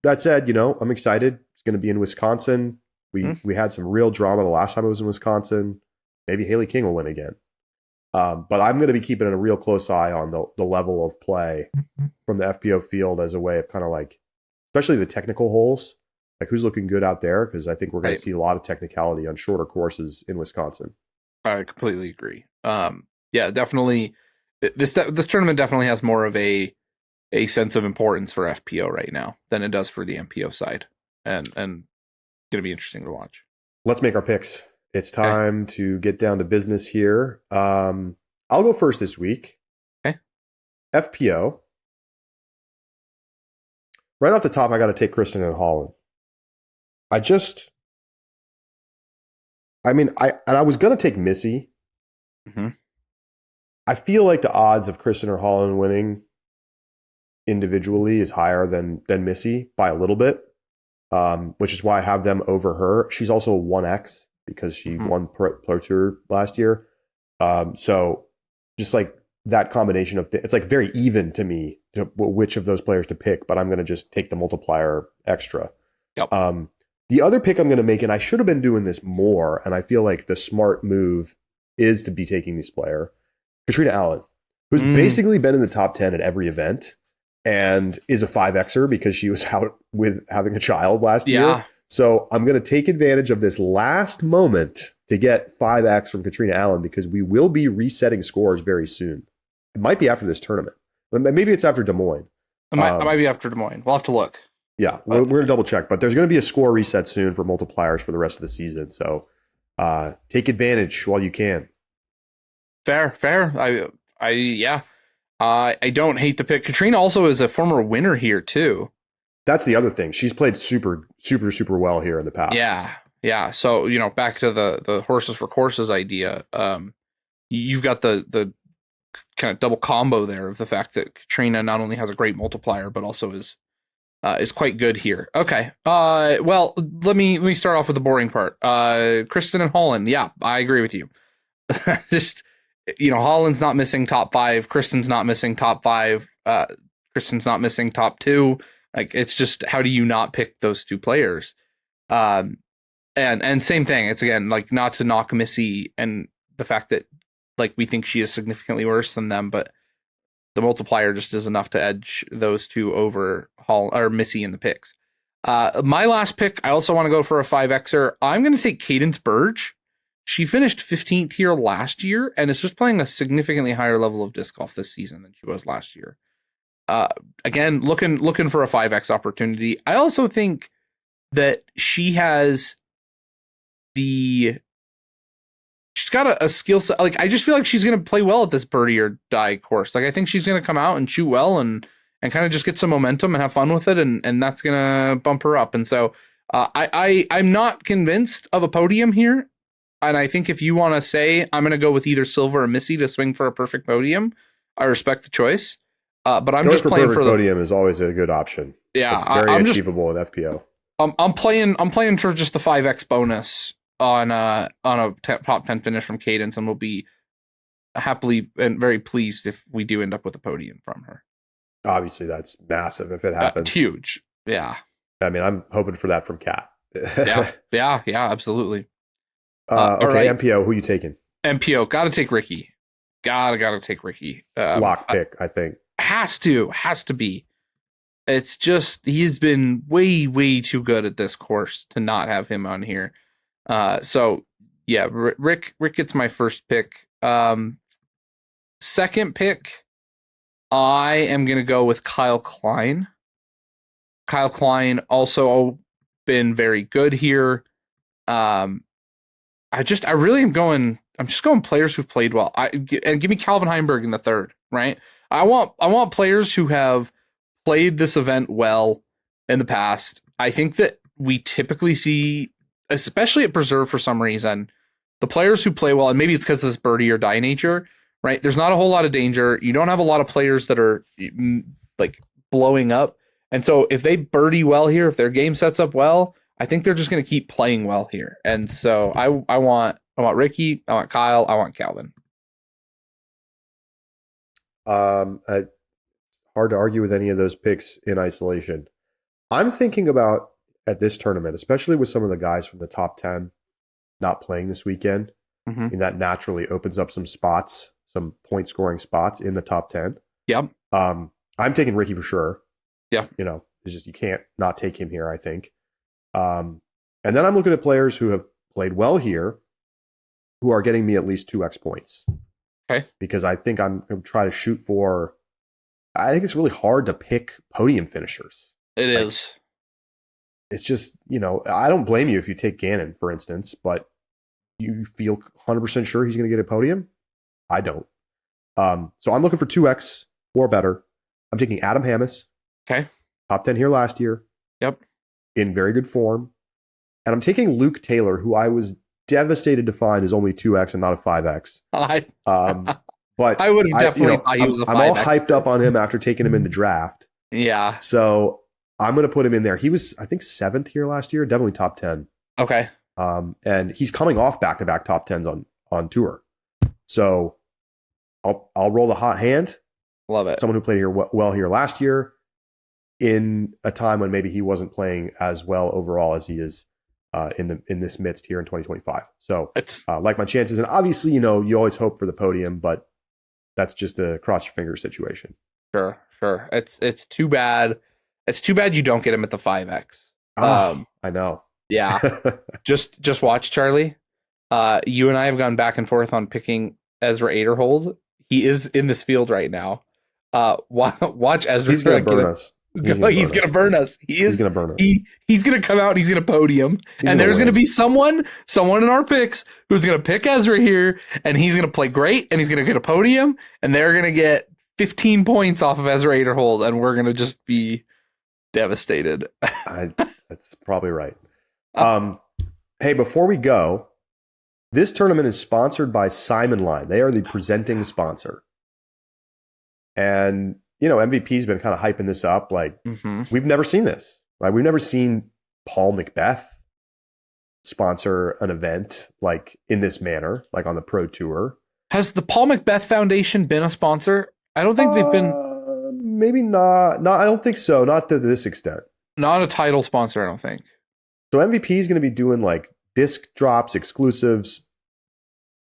S1: that said, I'm excited. It's going to be in Wisconsin. We had some real drama the last time it was in Wisconsin. Maybe Haley King will win again. But I'm going to be keeping a real close eye on the level of play from the FPO field as a way of kind of like especially the technical holes. Like who's looking good out there? Because I think we're going to see a lot of technicality on shorter courses in Wisconsin.
S2: I completely agree. Yeah, definitely. This tournament definitely has more of a sense of importance for FPO right now than it does for the MPO side, and going to be interesting to watch.
S1: Let's make our picks. It's time to get down to business here. I'll go first this week.
S2: Okay.
S1: FPO. Right off the top, I got to take Kristen and Holland. I was going to take Missy.
S2: Mm-hmm.
S1: I feel like the odds of Kristen or Holland winning individually is higher than Missy by a little bit, which is why I have them over her. She's also a 1X because she won Pro Tour last year. So just like that combination of it's like very even to me to which of those players to pick, but I'm going to just take the multiplier extra.
S2: Yep.
S1: The other pick I'm going to make, and I should have been doing this more, and I feel like the smart move is to be taking this player, Katrina Allen, who's basically been in the top 10 at every event and is a 5Xer because she was out with having a child last year. So I'm going to take advantage of this last moment to get 5X from Katrina Allen because we will be resetting scores very soon. It might be after this tournament. Maybe it's after Des Moines.
S2: It might be after Des Moines. We'll have to look.
S1: Yeah, we're going to double check. But there's going to be a score reset soon for multipliers for the rest of the season. So take advantage while you can.
S2: Fair. I don't hate the pick. Katrina also is a former winner here too.
S1: That's the other thing. She's played super well here in the past.
S2: Yeah. So, back to the horses for courses idea. You've got the kind of double combo there of the fact that Katrina not only has a great multiplier, but also is quite good here. Okay. Well, let me start off with the boring part. Kristen and Holland. Yeah, I agree with you. Just, Holland's not missing top 5. Kristen's not missing top 5. Kristen's not missing top 2. Like, it's just, how do you not pick those two players? And same thing. It's, again, like, not to knock Missy and the fact that, like, we think she is significantly worse than them, but the multiplier just is enough to edge those two over Missy in the picks. My last pick, I also want to go for a 5Xer. I'm going to take Cadence Burge. She finished 15th here last year and is just playing a significantly higher level of disc golf this season than she was last year. Again, looking for a 5X opportunity. I also think that she has she's got a skill set. Like, I just feel like she's going to play well at this birdie or die course. Like, I think she's going to come out and shoot well and kind of just get some momentum and have fun with it. And that's going to bump her up. And so I'm not convinced of a podium here. And I think if you want to say, I'm going to go with either Silver or Missy to swing for a perfect podium, I respect the choice. But I'm just playing for the
S1: podium is always a good option.
S2: Yeah,
S1: it's very achievable in FPO.
S2: I'm playing for just the 5X bonus on a top 10 finish from Cadence, and we'll be happily and very pleased if we do end up with a podium from her.
S1: Obviously, that's massive if it happens.
S2: Huge, yeah.
S1: I mean, I'm hoping for that from Kat.
S2: yeah, absolutely.
S1: Okay,
S2: right.
S1: MPO, who you taking?
S2: MPO, gotta take Ricky. Gotta take Ricky.
S1: Lock pick, I think.
S2: Has to be. It's just, he's been way too good at this course to not have him on here. So yeah, Rick gets my first pick. Second pick, I am gonna go with Kyle Klein. Kyle Klein also been very good here. I'm just going players who've played well. And give me Calvin Heimberg in the third, right? I want players who have played this event well in the past. I think that we typically see, especially at Preserve for some reason, the players who play well, and maybe it's because of this birdie or die nature, right? There's not a whole lot of danger. You don't have a lot of players that are like blowing up. And so if they birdie well here, if their game sets up well, I think they're just going to keep playing well here. And so I want Ricky, I want Kyle, I want Calvin.
S1: It's hard to argue with any of those picks in isolation. I'm thinking about at this tournament, especially with some of the guys from the top 10 not playing this weekend, and that naturally opens up some spots, some point scoring spots in the top 10.
S2: Yep.
S1: I'm taking Ricky for sure.
S2: Yeah.
S1: It's just you can't not take him here, I think. And then I'm looking at players who have played well here, who are getting me at least 2x points.
S2: Okay.
S1: Because I think I'm going to try to shoot for. I think it's really hard to pick podium finishers.
S2: It is.
S1: It's just, I don't blame you if you take Gannon, for instance, but you feel 100% sure he's going to get a podium? I don't. So I'm looking for 2x or better. I'm taking Adam Hammes.
S2: Okay.
S1: Top 10 here last year.
S2: Yep.
S1: In very good form. And I'm taking Luke Taylor, who I was devastated to find is only 2x and not a 5x. But
S2: I would have definitely thought he was a 5x.
S1: I'm all hyped up on him after taking him in the draft.
S2: Yeah.
S1: So I'm going to put him in there. He was, I think, 7th here last year. Definitely top 10.
S2: Okay.
S1: And he's coming off back-to-back top 10s on tour. So I'll roll the hot hand.
S2: Love it.
S1: Someone who played here well here last year in a time when maybe he wasn't playing as well overall as he is in this midst here in 2025. So it's like my chances. And obviously, you always hope for the podium, but that's just a cross your fingers situation.
S2: Sure. It's too bad. It's too bad you don't get him at the 5x.
S1: I know.
S2: Yeah. just watch, Charlie. You and I have gone back and forth on picking Ezra Aderhold. He is in this field right now. Watch Ezra.
S1: He's going to burn us.
S2: He's going to burn us. He's going to burn us. He's going to come out and he's going to podium. And there's going to be someone in our picks who's going to pick Ezra here, and he's going to play great, and he's going to get a podium, and they're going to get 15 points off of Ezra Aderhold, and we're going to just be devastated.
S1: That's probably right. Hey, before we go, this tournament is sponsored by Simon Line. They are the presenting sponsor. And MVP's been kind of hyping this up. Like, We've never seen this, right? We've never seen Paul Macbeth sponsor an event like in this manner, like on the Pro Tour.
S2: Has the Paul Macbeth Foundation been a sponsor? I don't think they've been.
S1: Maybe not. No, I don't think so. Not to this extent.
S2: Not a title sponsor, I don't think.
S1: So MVP is going to be doing like disc drops, exclusives,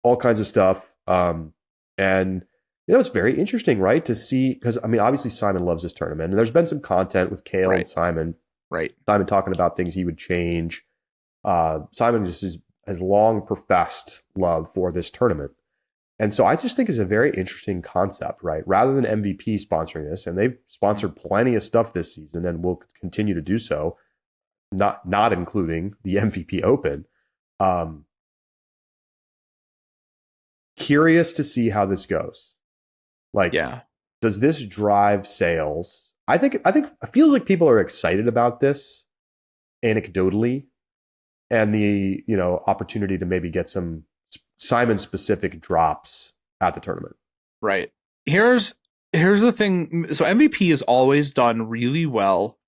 S1: all kinds of stuff. And it's very interesting, right? To see, because obviously Simon loves this tournament, and there's been some content with Kale and Simon.
S2: Right.
S1: Simon talking about things he would change. Simon just has long professed love for this tournament. And so I just think it's a very interesting concept, right? Rather than MVP sponsoring this, and they've sponsored plenty of stuff this season and will continue to do so, not including the MVP Open. Curious to see how this goes. Does this drive sales? I think it feels like people are excited about this anecdotally, and the opportunity to maybe get some Simon specific drops at the tournament.
S2: Right. Here's the thing. So MVP has always done really well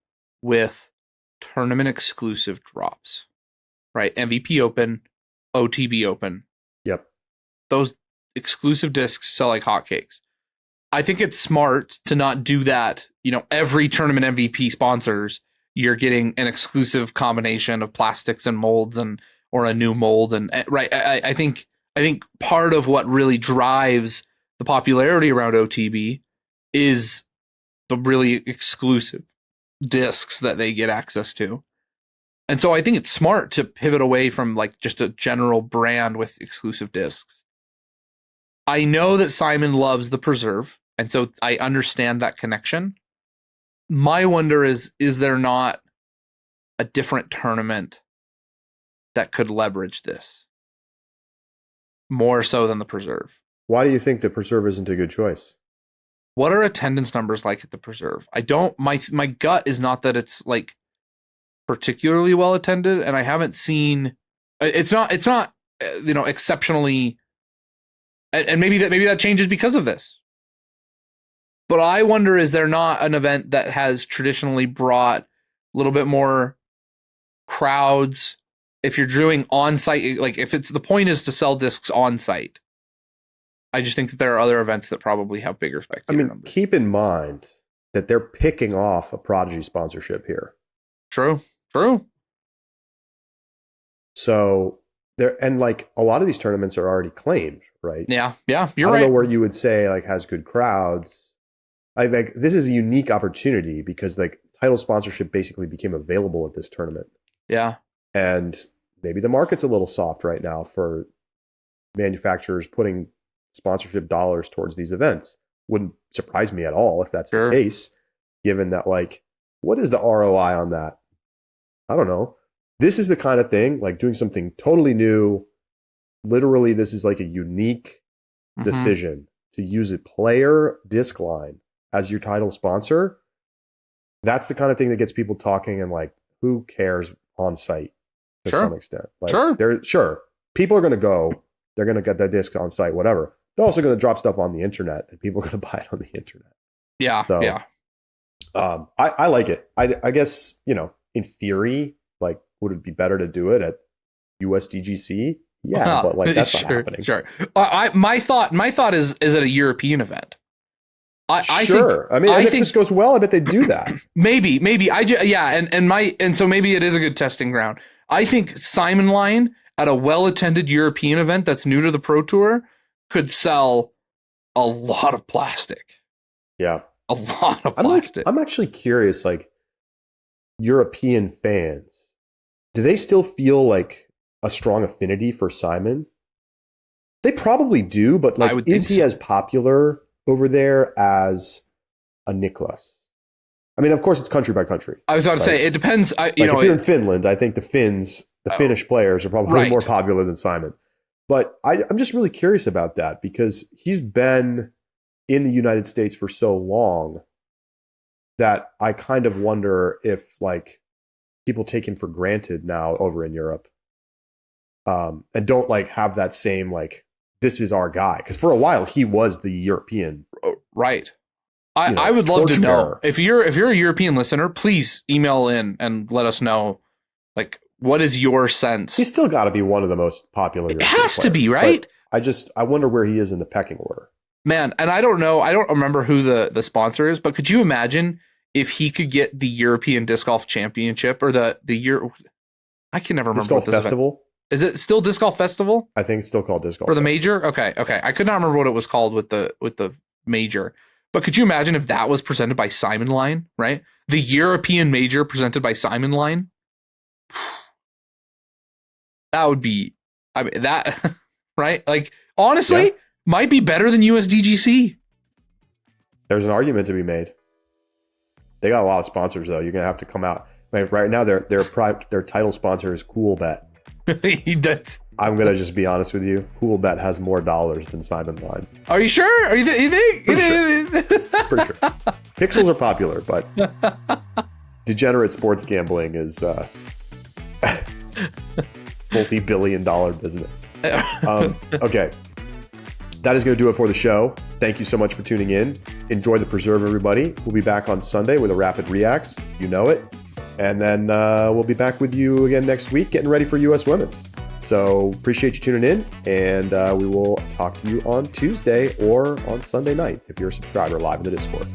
S2: with tournament exclusive drops. Right? MVP Open, OTB Open.
S1: Yep.
S2: Those exclusive discs sell like hotcakes. I think it's smart to not do that. Every tournament MVP sponsors, you're getting an exclusive combination of plastics and molds or a new mold. And right. I think part of what really drives the popularity around OTB is the really exclusive discs that they get access to. And so I think it's smart to pivot away from like just a general brand with exclusive discs. I know that Simon loves the Preserve, and so I understand that connection. My wonder is there not a different tournament that could leverage this more so than the Preserve?
S1: Why do you think the Preserve isn't a good choice?
S2: What are attendance numbers like at the Preserve? My gut is not that it's like particularly well attended, and I haven't seen it's not exceptionally, and maybe that changes because of this. But I wonder, is there not an event that has traditionally brought a little bit more crowds? If you're doing on-site, like if the point is to sell discs on-site, I just think that there are other events that probably have bigger spectator numbers.
S1: Keep in mind that they're picking off a Prodigy sponsorship here.
S2: True.
S1: So and like a lot of these tournaments are already claimed, right?
S2: Yeah, you're right.
S1: I don't know where you would say like has good crowds. I think this is a unique opportunity because like title sponsorship basically became available at this tournament.
S2: Yeah.
S1: And maybe the market's a little soft right now for manufacturers putting sponsorship dollars towards these events. Wouldn't surprise me at all if that's the case, given that, like, what is the ROI on that? I don't know. This is the kind of thing, like doing something totally new. Literally, this is like a unique decision to use a player disc line as your title sponsor. That's the kind of thing that gets people talking, and like, who cares on site to some extent? Like, sure, people are going to go. They're going to get their disc on site, whatever. They're also going to drop stuff on the internet, and people are going to buy it on the internet.
S2: Yeah,
S1: so,
S2: yeah.
S1: I like it. I guess, you know, in theory, like, would it be better to do it at USDGC? Yeah, but like that's not happening.
S2: Sure. My thought is at a European event. I
S1: think, I mean, if this goes well, I bet they do that.
S2: Maybe. So maybe it is a good testing ground. I think Simon Line at a well-attended European event that's new to the Pro Tour could sell a lot of plastic.
S1: Yeah.
S2: A lot of plastic.
S1: I'm actually curious, like, European fans, do they still feel like a strong affinity for Simon? They probably do, but like, is he as popular over there as a Niklas? I mean, of course, it's country by country.
S2: I was about to say, it depends.
S1: If you're in Finland, I think the Finnish players are probably more popular than Simon. But I'm just really curious about that, because he's been in the United States for so long that I kind of wonder if, like, people take him for granted now over in Europe, and don't like have that same, like, this is our guy. Because for a while he was the European,
S2: right? I would love to know, if you're a European listener, please email in and let us know, like, what is your sense?
S1: He's still got to be one of the most popular.
S2: It has to be, right?
S1: I wonder where he is in the pecking order. Man,
S2: and I don't know. I don't remember who the sponsor is, but could you imagine if he could get the European Disc Golf Championship or the I can never remember.
S1: Disc Golf Festival?
S2: Is it still Disc Golf Festival?
S1: I think it's still called Disc Golf.
S2: Or the major? Okay. I could not remember what it was called with the major. But could you imagine if that was presented by Simon Line, right? The European major presented by Simon Line? That would be, I mean, that, right? Like, honestly, might be better than USDGC.
S1: There's an argument to be made. They got a lot of sponsors, though. You're going to have to come out. I mean, right now, their title sponsor is Cool Bet.
S2: He does.
S1: I'm going to just be honest with you. Cool Bet has more dollars than Simon Line.
S2: Are you sure? Are you think?
S1: Pretty sure. Pixels are popular, but degenerate sports gambling is multi-billion-dollar business. Okay. That is going to do it for the show. Thank you so much for tuning in. Enjoy the preserve, everybody. We'll be back on Sunday with a Rapid Reacts. You know it. And then we'll be back with you again next week, getting ready for U.S. Women's. So appreciate you tuning in, and we will talk to you on Tuesday or on Sunday night if you're a subscriber live in the Discord.